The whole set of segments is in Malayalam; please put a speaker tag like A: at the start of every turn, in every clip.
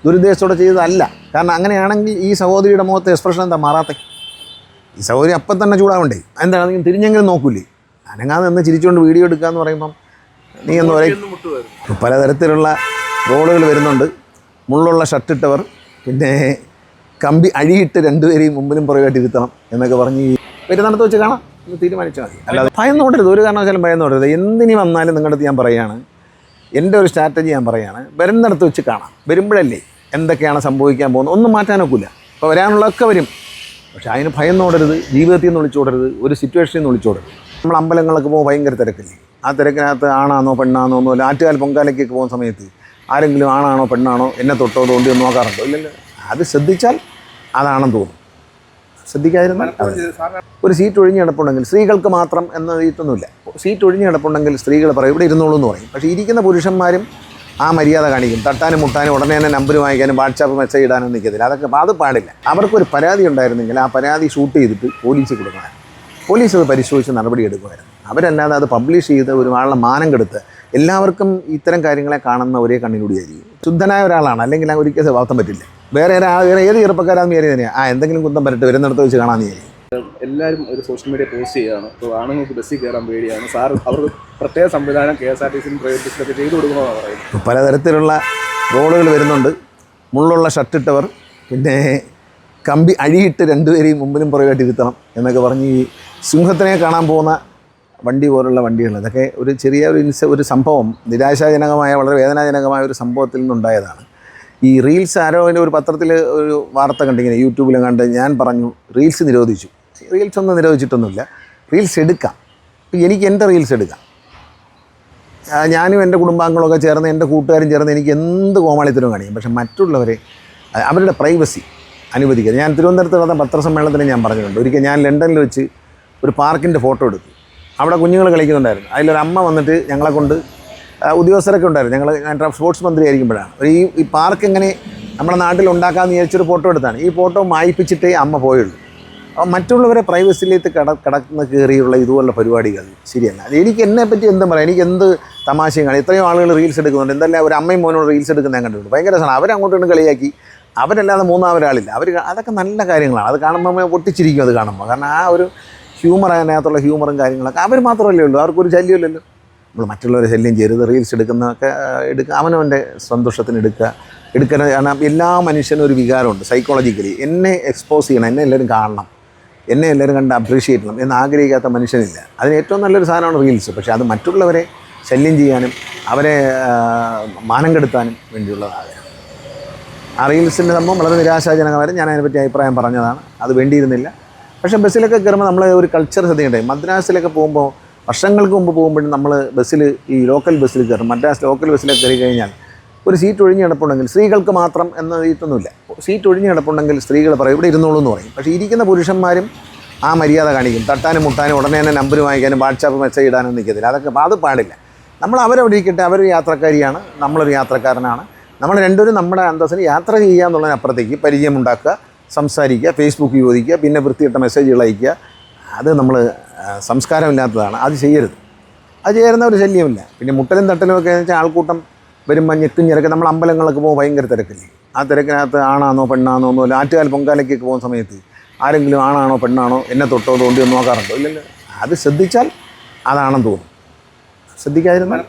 A: ദുരുദ്ദേശത്തോടെ ചെയ്തതല്ല. കാരണം അങ്ങനെയാണെങ്കിൽ ഈ സഹോദരിയുടെ മുഖത്തെ എക്സ്പ്രഷൻ എന്താ മാറാത്തെ? ഈ സഹോദരി അപ്പം തന്നെ ചൂടാവണ്ടേ? എന്താണ് നിങ്ങൾ തിരിഞ്ഞെങ്കിലും നോക്കൂലേ? അനങ്ങാതെ നിന്ന് ചിരിച്ചുകൊണ്ട് വീഡിയോ എടുക്കുക എന്ന് പറയുമ്പം നീ എന്ന് പറയും. പലതരത്തിലുള്ള റോളുകൾ വരുന്നുണ്ട്. മുള്ളുള്ള ഷർട്ടിട്ടവർ, പിന്നെ കമ്പി അഴിയിട്ട് രണ്ടുപേരെയും മുമ്പിലും പുറകെയായിട്ട് ഇരുത്തണം എന്നൊക്കെ പറഞ്ഞ് വരുന്നിടത്ത് വെച്ച് കാണാം എന്ന് തീരുമാനിച്ചാൽ മതി. അല്ലാതെ ഭയം നോടരുത്, ഒരു കാരണവശാലും ഭയം നോടരുത്. എന്തിനി വന്നാലും നിങ്ങളുടെ അടുത്ത് ഞാൻ പറയുകയാണ്, എൻ്റെ ഒരു സ്ട്രാറ്റജി ഞാൻ പറയുകയാണ്, വരുന്നിടത്ത് വെച്ച് കാണാം. വരുമ്പോഴല്ലേ എന്തൊക്കെയാണ് സംഭവിക്കാൻ പോകുന്നത് ഒന്നും മാറ്റാനൊക്കില്ല. അപ്പോൾ വരാനുള്ളതൊക്കെ വരും. പക്ഷേ അതിന് ഭയം നോടരുത്, ജീവിതത്തിൽ നിന്ന് വിളിച്ചോടരുത്, ഒരു സിറ്റുവേഷനിൽ നിന്ന് വിളിച്ചോടരുത്. നമ്മൾ അമ്പലങ്ങളൊക്കെ പോകുമ്പോൾ ഭയങ്കര തിരക്കില്ലേ? ആ തിരക്കിനകത്ത് ആണാണോ പെണ്ണാണോ ഒന്നുമില്ല. ആറ്റുകാൽ പൊങ്കാലയ്ക്കൊക്കെ പോകുന്ന സമയത്ത് ആരെങ്കിലും ആണാണോ പെണ്ണാണോ എന്നെ തൊട്ടോ തോണ്ടി ഒന്ന് നോക്കാറുണ്ടോ? ഇല്ലല്ലോ. അത് ശ്രദ്ധിച്ചാൽ അതാണെന്ന് തോന്നും. ശ്രദ്ധിക്കാതിരുന്നാൽ ഒരു സീറ്റ് ഒഴിഞ്ഞ് കിടപ്പുണ്ടെങ്കിൽ സ്ത്രീകൾക്ക് മാത്രം എന്ന രീതിയൊന്നുമില്ല. സീറ്റ് ഒഴിഞ്ഞ് കിടപ്പുണ്ടെങ്കിൽ സ്ത്രീകൾ പറയും ഇവിടെ ഇരുന്നോളൂ എന്ന് പറയും. പക്ഷേ ഇരിക്കുന്ന പുരുഷന്മാരും ആ മര്യാദ കാണിക്കും. തട്ടാനും മുട്ടാനും ഉടനെ തന്നെ നമ്പർ വാങ്ങിക്കാനും വാട്സാപ്പ് മെസ്സേജ് ഇടാനും നിൽക്കത്തില്ല. അത് പാടില്ല. അവർക്കൊരു പരാതി ഉണ്ടായിരുന്നെങ്കിൽ ആ പരാതി ഷൂട്ട് ചെയ്തിട്ട് പോലീസിൽ കൊടുക്കണം. പോലീസ് അത് പരിശോധിച്ച് നടപടി എടുക്കുമായിരുന്നു. അവരല്ലാതെ അത് പബ്ലിഷ് ചെയ്ത് ഒരുപാടുള്ള മാനം കെടുത്ത് എല്ലാവർക്കും ഇത്തരം കാര്യങ്ങളെ കാണുന്ന ഒരേ കണ്ണിലൂടെയായിരിക്കും. ശുദ്ധനായ ഒരാളാണ്, അല്ലെങ്കിൽ ഒരിക്കലും വളർത്താൻ പറ്റില്ല. വേറെ ഏത് ചെറുപ്പക്കാരാന്ന് വിചാരി തന്നെയാണ് എന്തെങ്കിലും കുന്തം പരട്ട് വരുന്നിടത്ത് വെച്ച് കാണാമെന്ന് വിചാരിക്കും.
B: എല്ലാവരും ഒരു സോഷ്യൽ മീഡിയ പോസ്റ്റ് ചെയ്യുകയാണ്. ഇപ്പോൾ ആണുങ്ങൾക്ക് ബസ്സിൽ കയറാൻ പേടിയാണ്. സാർ അവർക്ക് പ്രത്യേക സംവിധാനം KSRTC പ്രൈവറ്റ് ബസ്സിലൊക്കെ ചെയ്തു കൊടുക്കണമെന്നാണ് പറയുന്നത്.
A: പലതരത്തിലുള്ള റോളുകൾ വരുന്നുണ്ട്. മുള്ളുള്ള ഷർട്ടിട്ടവർ, പിന്നെ കമ്പി അഴിയിട്ട് രണ്ടുപേരെയും മുമ്പിലും പുറകെയായിട്ട് ഇരുത്തണം എന്നൊക്കെ പറഞ്ഞ് ഈ സിംഹത്തിനെ കാണാൻ പോകുന്ന വണ്ടി പോലുള്ള വണ്ടികൾ, ഇതൊക്കെ ഒരു ചെറിയ ഒരു സംഭവം, നിരാശാജനകമായ വളരെ വേദനാജനകമായ ഒരു സംഭവത്തിൽ നിന്നുണ്ടായതാണ്. ഈ റീൽസ് ആരോ അതിൻ്റെ ഒരു പത്രത്തിൽ ഒരു വാർത്ത കണ്ടിങ്ങനെ യൂട്യൂബിലും കണ്ട് ഞാൻ പറഞ്ഞു റീൽസ് നിരോധിച്ചു. റീൽസ് ഒന്നും നിരോധിച്ചിട്ടൊന്നുമില്ല. റീൽസ് എടുക്കാം. എനിക്ക് എൻ്റെ റീൽസ് എടുക്കാം. ഞാനും എൻ്റെ കുടുംബാംഗങ്ങളൊക്കെ ചേർന്ന് എൻ്റെ കൂട്ടുകാരും ചേർന്ന് എനിക്ക് എന്ത് കോമാളിത്തരവും കാണിക്കും. പക്ഷേ മറ്റുള്ളവരെ അവരുടെ പ്രൈവസി അനുവദിക്കരുത്. ഞാൻ തിരുവനന്തപുരത്ത് നടന്ന പത്രസമ്മേളനത്തിന് ഞാൻ പറഞ്ഞിട്ടുണ്ട്. ഒരിക്കൽ ഞാൻ ലണ്ടനിൽ വെച്ച് ഒരു പാർക്കിൻ്റെ ഫോട്ടോ എടുത്തു. അവിടെ കുഞ്ഞുങ്ങൾ കളിക്കുന്നുണ്ടായിരുന്നു. അതിലൊരു അമ്മ വന്നിട്ട് ഞങ്ങളെ കൊണ്ട്, ഉദ്യോഗസ്ഥരൊക്കെ ഉണ്ടായിരുന്നു, ഞാൻ സ്പോർട്സ് മന്ത്രി ആയിരിക്കുമ്പോഴാണ്, ഈ പാർക്ക് എങ്ങനെ നമ്മുടെ നാട്ടിൽ ഉണ്ടാക്കാമെന്ന് വിചാരിച്ചൊരു ഫോട്ടോ എടുത്താണ്. ഈ ഫോട്ടോ മായ്പ്പിച്ചിട്ടേ അമ്മ പോയുള്ളൂ. അപ്പോൾ മറ്റുള്ളവരെ പ്രൈവസിയിലേക്ക് കടന്ന് കയറിയുള്ള ഇതുപോലുള്ള പരിപാടികൾ ശരിയല്ല. അത് എനിക്ക് എന്നെപ്പറ്റി എന്തും പറയാം, എനിക്ക് എന്ത് തമാശയും കാണും. ഇത്രയും ആളുകൾ റീൽസ് എടുക്കുന്നുണ്ട്. എന്തെല്ലാം ഒരു അമ്മയും മോനോട് റീൽസ് എടുക്കുന്ന ഞാൻ കണ്ടിട്ടുണ്ട്. ഭയങ്കര രസമാണ്. അവരങ്ങോട്ടും കളിയാക്കി, അവരല്ലാതെ മൂന്നാമൊരാളില്ല. അതൊക്കെ നല്ല കാര്യങ്ങളാണ്. അത് കാണുമ്പോൾ പൊട്ടിച്ചിരിക്കും. അത് കാണുമ്പോൾ കാരണം ആ ഒരു ഹ്യൂമർ, അതിനകത്തുള്ള ഹ്യൂമറും കാര്യങ്ങളൊക്കെ അവർ മാത്രമല്ലേ ഉള്ളൂ. അവർക്കൊരു ശല്യമില്ലല്ലോ. നമ്മൾ മറ്റുള്ളവരെ ശല്യം ചെയ്യരുത്. റീൽസ് എടുക്കുന്നതൊക്കെ അവനവൻ്റെ സന്തോഷത്തിന് എടുക്കണം. കാരണം എല്ലാ മനുഷ്യനും ഒരു വികാരമുണ്ട് സൈക്കോളജിക്കലി. എന്നെ എക്സ്പോസ് ചെയ്യണം, എന്നെ എല്ലാവരും കാണണം, എന്നെ എല്ലാവരും കണ്ട് അപ്രീഷിയേറ്റ് ചെയ്യണം എന്ന് ആഗ്രഹിക്കാത്ത മനുഷ്യനില്ല. അതിന് ഏറ്റവും നല്ലൊരു സാധനമാണ് റീൽസ്. പക്ഷേ അത് മറ്റുള്ളവരെ ശല്യം ചെയ്യാനും അവരെ മാനം കെടുത്താനും വേണ്ടിയുള്ളതാണ്. ആ റീൽസിൻ്റെ സംഭവം വളരെ നിരാശാജനകമായിരുന്നു. ഞാൻ അതിനെപ്പറ്റി അഭിപ്രായം പറഞ്ഞതാണ്. അത് വേണ്ടിയിരുന്നില്ല. പക്ഷേ ബസ്സിലൊക്കെ കയറുമ്പോൾ നമ്മൾ ഒരു കൾച്ചർ ശ്രദ്ധിക്കട്ടെ. മദ്രാസിലൊക്കെ പോകുമ്പോൾ, വർഷങ്ങൾക്ക് മുമ്പ് പോകുമ്പോഴും നമ്മൾ ബസ്സിൽ ഈ ലോക്കൽ ബസ്സിൽ കയറും. മദ്രാസ് ലോക്കൽ ബസ്സിലൊക്കെ കയറി കഴിഞ്ഞാൽ ഒരു സീറ്റ് ഒഴിഞ്ഞ് കിടപ്പുണ്ടെങ്കിൽ സ്ത്രീകൾക്ക് മാത്രം എന്ന രീതിയൊന്നുമില്ല. സീറ്റ് ഒഴിഞ്ഞ് കിടപ്പുണ്ടെങ്കിൽ സ്ത്രീകൾ പറയും ഇവിടെ ഇരുന്നോളൂ എന്ന് പറയും. പക്ഷേ ഇരിക്കുന്ന പുരുഷന്മാരും ആ മര്യാദ കാണിക്കും. തട്ടാനും മുട്ടാനും ഉടനെ തന്നെ നമ്പർ വാങ്ങിക്കാനും വാട്സാപ്പ് മെസ്സേജ് ഇടാനും നിൽക്കത്തില്ല. അത് പാടില്ല. നമ്മൾ അവരവിടെ ഇരിക്കട്ടെ. അവരൊരു യാത്രക്കാരിയാണ്, നമ്മളൊരു യാത്രക്കാരനാണ്. നമ്മൾ രണ്ടുപേരും നമ്മുടെ അന്തസ്സിന് യാത്ര ചെയ്യുക എന്നുള്ളതിനപ്പുറത്തേക്ക് പരിചയമുണ്ടാക്കുക, സംസാരിക്കുക, ഫേസ്ബുക്ക് ചോദിക്കുക, പിന്നെ വൃത്തിയിട്ട മെസ്സേജുകൾ അയക്കുക. അത് നമ്മൾ സംസ്കാരമില്ലാത്തതാണ്. അത് ചെയ്യരുത്. അത് ചെയ്യുന്ന ഒരു ശല്യമില്ല. പിന്നെ മുട്ടലും തട്ടലും ഒക്കെ എന്ന് വെച്ചാൽ ആൾക്കൂട്ടം വരുമ്പോൾ ഞെക്കും ഞെരക്കും. നമ്മൾ അമ്പലങ്ങളൊക്കെ പോകുമ്പോൾ ഭയങ്കര തിരക്കില്ലേ? ആ തിരക്കിനകത്ത് ആണാണോ പെണ്ണാണോ ഒന്നുമില്ല. ആറ്റുകാൽ പൊങ്കാലയ്ക്കൊക്കെ പോകുന്ന സമയത്ത് ആരെങ്കിലും ആണാണോ പെണ്ണാണോ എന്നെ തൊട്ടോ തോണ്ടി ഒന്ന് നോക്കാറുണ്ടോ? ഇല്ലല്ലോ. അത് ശ്രദ്ധിച്ചാൽ അതാണെന്ന് തോന്നും. ശ്രദ്ധിക്കാതിരുന്നാൽ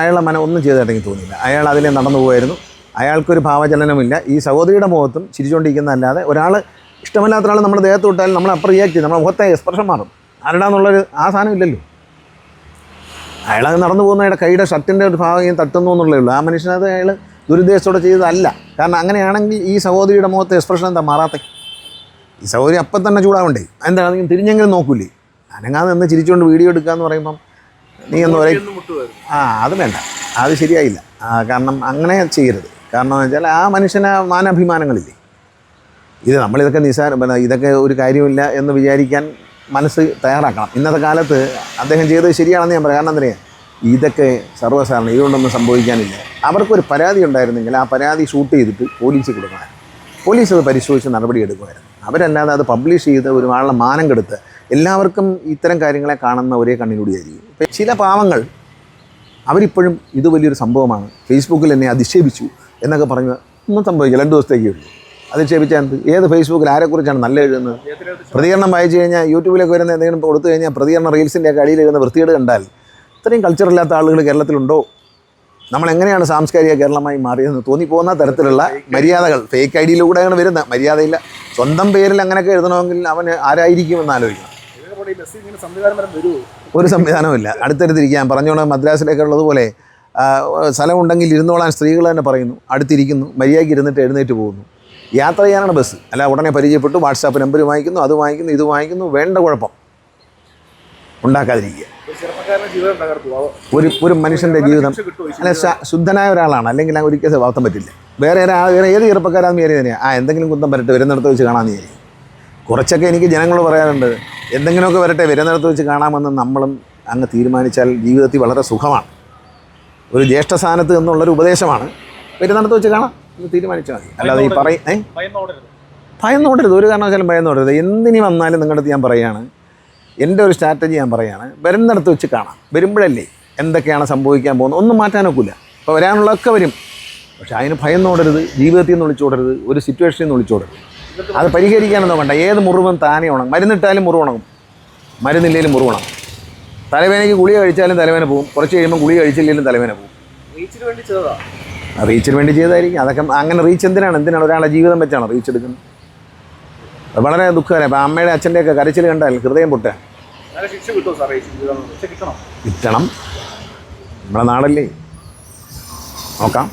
A: അയാളെ ഒന്നും ചെയ്തിട്ടെങ്കിൽ തോന്നിയില്ല. അയാൾ അതിലെ നടന്നു പോയായിരുന്നു. അയാൾക്കൊരു ഭാവചലനമില്ല. ഈ സഹോദരിയുടെ മുഖത്തും ചിരിച്ചുകൊണ്ടിരിക്കുന്നതല്ലാതെ ഒരാൾ ഇഷ്ടമല്ലാത്ത ഒരാൾ നമ്മുടെ ദേഹത്ത് വിട്ടാൽ നമ്മൾ അപ്പം റിയാക്ട് ചെയ്യും. നമ്മുടെ മുഖത്തെ എക്സ്പ്രഷൻ മാറും. ആരുടാന്നുള്ളൊരു ആ സാധനം ഇല്ലല്ലോ. അയാളത് നടന്നു പോകുന്ന കൈയുടെ ഷർട്ടിൻ്റെ ഒരു ഭാഗം തട്ടുന്നു എന്നുള്ളേ ഉള്ളൂ. ആ മനുഷ്യനത് അയാൾ ദുരുദ്ദേശത്തോടെ ചെയ്തതല്ല. കാരണം അങ്ങനെയാണെങ്കിൽ ഈ സഹോദരിയുടെ മുഖത്തെ എക്സ്പ്രഷൻ എന്താ മാറാത്തെ? ഈ സഹോദരി അപ്പം തന്നെ ചൂടാവണ്ടേ? എന്താണ് തിരിഞ്ഞെങ്കിലും നോക്കൂലേ? അനങ്ങാതെ നിന്ന് ചിരിച്ചുകൊണ്ട് വീഡിയോ എടുക്കുക എന്ന് പറയുമ്പം നീ എന്ന് പറയും. അത് വേണ്ട, അത് ശരിയായില്ല. കാരണം അങ്ങനെ ചെയ്യരുത്. കാരണം എന്ന് വെച്ചാൽ ആ മനുഷ്യന് മാനാഭിമാനങ്ങളില്ലേ. ഇത് നമ്മളിതൊക്കെ ഇതൊക്കെ ഒരു കാര്യമില്ല എന്ന് വിചാരിക്കാൻ മനസ്സ് തയ്യാറാക്കണം. ഇന്നത്തെ കാലത്ത് അദ്ദേഹം ചെയ്തത് ശരിയാണെന്ന് ഞാൻ പറയാം. കാരണം എന്താ പറയുക, ഇതൊക്കെ സർവ്വസാധാരണ, ഇതുകൊണ്ടൊന്നും സംഭവിക്കാനില്ല. അവർക്കൊരു പരാതി ഉണ്ടായിരുന്നെങ്കിൽ ആ പരാതി ഷൂട്ട് ചെയ്തിട്ട് പോലീസിൽ കൊടുക്കണം. പോലീസ് അത് പരിശോധിച്ച് നടപടി എടുക്കുമായിരുന്നു. അവരല്ലാതെ അത് പബ്ലിഷ് ചെയ്ത് ഒരുപാടുള്ള മാനം കെടുത്ത് എല്ലാവർക്കും ഇത്തരം കാര്യങ്ങളെ കാണുന്ന ഒരേ കണ്ണിലൂടെയായിരിക്കും. ഇപ്പം ചില പാവങ്ങൾ അവരിപ്പോഴും ഇത് വലിയൊരു സംഭവമാണ്, ഫേസ്ബുക്കിൽ എന്നെ അധിക്ഷേപിച്ചു എന്നൊക്കെ പറഞ്ഞ് ഒന്നും സംഭവിക്കില്ല, 2 ദിവസത്തേക്കേ ഉള്ളൂ. അധിക്ഷേപിച്ചാൽ എന്ത്? ഏത് ഫേസ്ബുക്കിൽ ആരെക്കുറിച്ചാണ് നല്ല എഴുതുന്നത്? പ്രതികരണം വായിച്ചു കഴിഞ്ഞാൽ യൂട്യൂബിലേക്ക് വരുന്ന എന്തെങ്കിലും കൊടുത്തു കഴിഞ്ഞാൽ പ്രതികരണം റീൽസിൻ്റെയൊക്കെ അടിയിൽ എഴുതുന്ന വൃത്തികേട് കണ്ടാൽ ഇത്രയും കൾച്ചറില്ലാത്ത ആളുകൾ കേരളത്തിലുണ്ടോ? നമ്മളെങ്ങനെയാണ് സാംസ്കാരിക കേരളമായി മാറിയതെന്ന് തോന്നിപ്പോകുന്ന തരത്തിലുള്ള മര്യാദകൾ ഫേക്ക് ഐ ഡിയിലൂടെയാണ് വരുന്നത്. മര്യാദയില്ല. സ്വന്തം പേരിൽ അങ്ങനെയൊക്കെ എഴുതണമെങ്കിൽ അവന് ആരായിരിക്കുമെന്ന് ആലോചിക്കണം. ഒരു സംവിധാനമില്ല. അടുത്തടുത്തിരിക്കാൻ പറഞ്ഞുകൊണ്ട് മദ്രാസിലേക്കുള്ളതുപോലെ സ്ഥലമുണ്ടെങ്കിൽ ഇരുന്നോളാൻ സ്ത്രീകൾ തന്നെ പറയുന്നു, അടുത്തിരിക്കുന്നു, മര്യാദയ്ക്ക് ഇരുന്നിട്ട് എഴുന്നേറ്റ് പോകുന്നു. യാത്ര ചെയ്യാനാണ് ബസ്. അല്ല ഉടനെ പരിചയപ്പെട്ടു വാട്സാപ്പ് നമ്പർ വാങ്ങിക്കുന്നു, അത് വാങ്ങിക്കുന്നു, ഇത് വാങ്ങിക്കുന്നു, വേണ്ട കുഴപ്പം ഉണ്ടാക്കാതിരിക്കുക. ഒരു മനുഷ്യൻ്റെ ജീവിതം അല്ല ശുദ്ധനായ ഒരാളാണ്, അല്ലെങ്കിൽ ഒരിക്കലും വളർത്താൻ പറ്റില്ല. വേറെ ഏത് ചെറുപ്പക്കാരാന്ന് കയറി തന്നെയാണ് എന്തെങ്കിലും കുന്തം വരട്ടെ, വരുന്നിടത്ത് വെച്ച് കാണാമെന്ന് കയറി. കുറച്ചൊക്കെ എനിക്ക് ജനങ്ങൾ പറയാറുണ്ട്, എന്തെങ്കിലുമൊക്കെ വരട്ടെ, വരുന്നിടത്ത് വെച്ച് കാണാമെന്ന് നമ്മളും അങ്ങ് തീരുമാനിച്ചാൽ ജീവിതത്തിൽ വളരെ സുഖമാണ്. ഒരു ജ്യേഷ്ഠ സ്ഥാനത്ത് എന്നുള്ളൊരു ഉപദേശമാണ്, വരുന്നിടത്ത് വെച്ച് കാണാം എന്ന് തീരുമാനിച്ചാൽ മതി. അല്ലാതെ ഈ ഭയന്നോടരുത്, ഒരു കാരണവശാലും ഭയന്നോടരുത്. എന്തിനി വന്നാലും നിങ്ങളുടെ അടുത്ത് ഞാൻ പറയുകയാണ്, എൻ്റെ ഒരു സ്ട്രാറ്റജി ഞാൻ പറയുകയാണ്, വരുന്നിടത്ത് വെച്ച് കാണാം. വരുമ്പോഴല്ലേ എന്തൊക്കെയാണ് സംഭവിക്കാൻ പോകുന്നത് ഒന്നും മാറ്റാനൊക്കില്ല. അപ്പോൾ വരാനുള്ളതൊക്കെ വരും. പക്ഷേ അതിന് ഭയന്നോടരുത്, ജീവിതത്തിൽ നിന്ന് വിളിച്ചോടരുത്, ഒരു സിറ്റുവേഷനിൽ നിന്ന് വിളിച്ചോടരുത്. അത് പരിഹരിക്കാനൊന്നും വേണ്ട. ഏത് മുറിവും താനേ ഉണങ്ങും. മരുന്നിട്ടാലും മുറിവുണങ്ങും, മരുന്നില്ലെങ്കിലും മുറിവുണങ്ങും. തലവേനയ്ക്ക് ഗുളിക കഴിച്ചാലും തലവേന പോകും, കുറച്ച് കഴിയുമ്പോൾ ഗുളിക കഴിച്ചില്ലെങ്കിലും തലവേന പോകും. റീച്ചിന് വേണ്ടി ചെയ്തായിരിക്കും. അതൊക്കെ അങ്ങനെ റീച്ച് എന്തിനാണ് ഒരാളുടെ ജീവിതം വെച്ചാണ് റീച്ച് എടുക്കുന്നത്. അത് വളരെ ദുഃഖകരം. അപ്പോൾ അമ്മയുടെ അച്ഛൻ്റെയൊക്കെ കരച്ചിൽ കണ്ടാൽ ഹൃദയം പൊട്ടുക. കിട്ടണം. നമ്മുടെ നാടല്ലേ, നോക്കാം.